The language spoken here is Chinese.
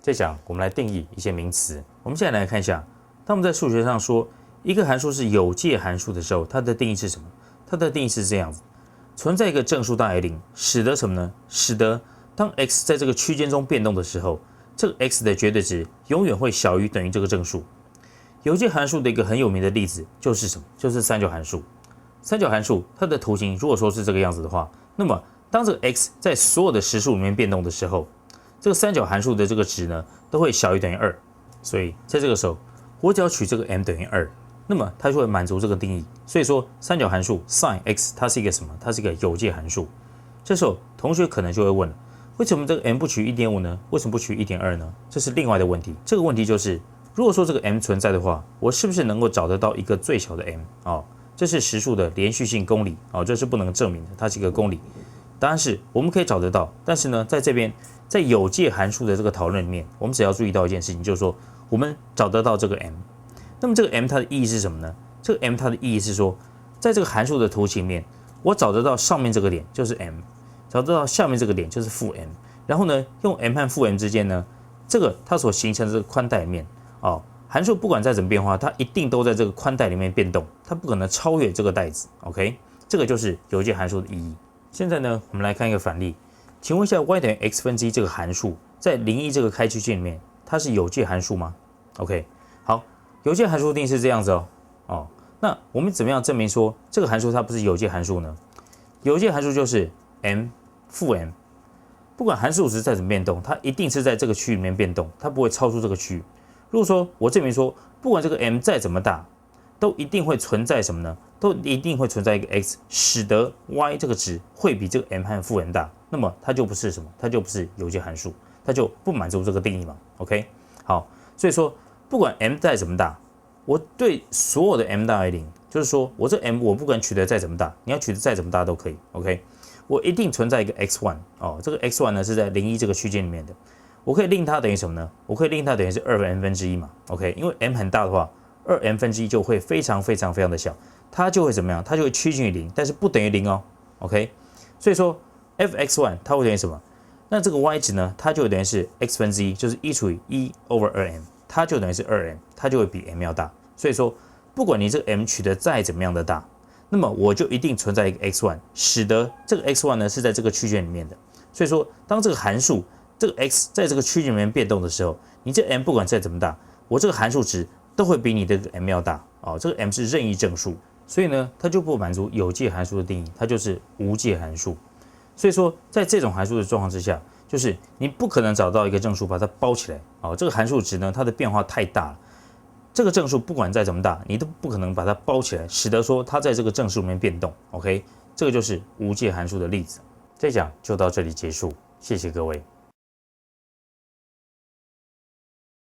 这讲我们来定义一些名词。我们现在来看一下，当我们在数学上说一个函数是有界函数的时候，它的定义是什么？它的定义是这样子：存在一个正数大于0，使得什么呢？使得当 x 在这个区间中变动的时候，这个 x 的绝对值永远会小于等于这个正数。有界函数的一个很有名的例子就是什么？就是三角函数。三角函数它的图形如果说是这个样子的话，那么当这个 x 在所有的实数里面变动的时候，这个三角函数的这个值呢都会小于等于2。所以在这个时候，我只要取这个 m 等于2，那么它就会满足这个定义。所以说三角函数 sin x 它是一个什么？它是一个有界函数。这时候同学可能就会问了，为什么这个 m 不取 1.5 呢？为什么不取 1.2 呢？这是另外的问题。这个问题就是，如果说这个 m 存在的话，我是不是能够找得到一个最小的 m？这是实数的连续性公理这是不能证明的，它是一个公理。答案是我们可以找得到，但是呢，在这边在有界函数的这个讨论里面，我们只要注意到一件事情，就是说我们找得到这个 m。那么这个 m 它的意义是什么呢？这个 m 它的意义是说，在这个函数的图形里面，我找得到上面这个点就是 m， 找得到下面这个点就是负 m， 然后呢，用 m 和负 m 之间呢，这个它所形成的这个宽带里面函数不管再怎么变化，它一定都在这个宽带里面变动，它不可能超越这个带子。OK， 这个就是有界函数的意义。现在呢，我们来看一个反例，请问一下 y 等于 x 分之一这个函数，在01这个开区间里面，它是有界函数吗 ？OK， 好，有界函数定义是这样子那我们怎么样证明说这个函数它不是有界函数呢？有界函数就是 m 负 m， 不管函数值再怎么变动，它一定是在这个区域里面变动，它不会超出这个区域。如果说我证明说，不管这个 m 再怎么大，都一定会存在什么呢？都一定会存在一个 x， 使得 y 这个值会比这个 m 和负 m 大，那么它就不是什么？它就不是有界函数，它就不满足这个定义嘛。OK， 好，所以说不管 m 再怎么大，我对所有的 m 大于0，就是说我这 m 我不管取得再怎么大，你要取得再怎么大都可以。OK， 我一定存在一个 x1 这个 x1 呢是在01这个区间里面的。我可以令它等于什么呢？我可以令它等于是2m分之一嘛 ，OK， 因为 m 很大的话，2m分之一就会非常的小，它就会怎么样？它就会趋近于0，但是不等于0，OK， 所以说 f(x1) 它会等于什么？那这个 y 值呢，它就等于是 x 分之一，就是1除以1 over 2m， 它就等于是2m， 它就会比 m 要大。所以说，不管你这个 m 取得再怎么样的大，那么我就一定存在一个 x1， 使得这个 x1 呢是在这个区间里面的。所以说，当这个函数这个 x 在这个区间里面变动的时候，你这 m 不管再怎么大，我这个函数值都会比你的 m 要大这个 m 是任意正数，所以呢，它就不满足有界函数的定义，它就是无界函数。所以说，在这种函数的状况之下，就是你不可能找到一个正数把它包起来这个函数值呢，它的变化太大了，这个正数不管再怎么大，你都不可能把它包起来，使得说它在这个正数里面变动。OK， 这个就是无界函数的例子。这讲就到这里结束，谢谢各位。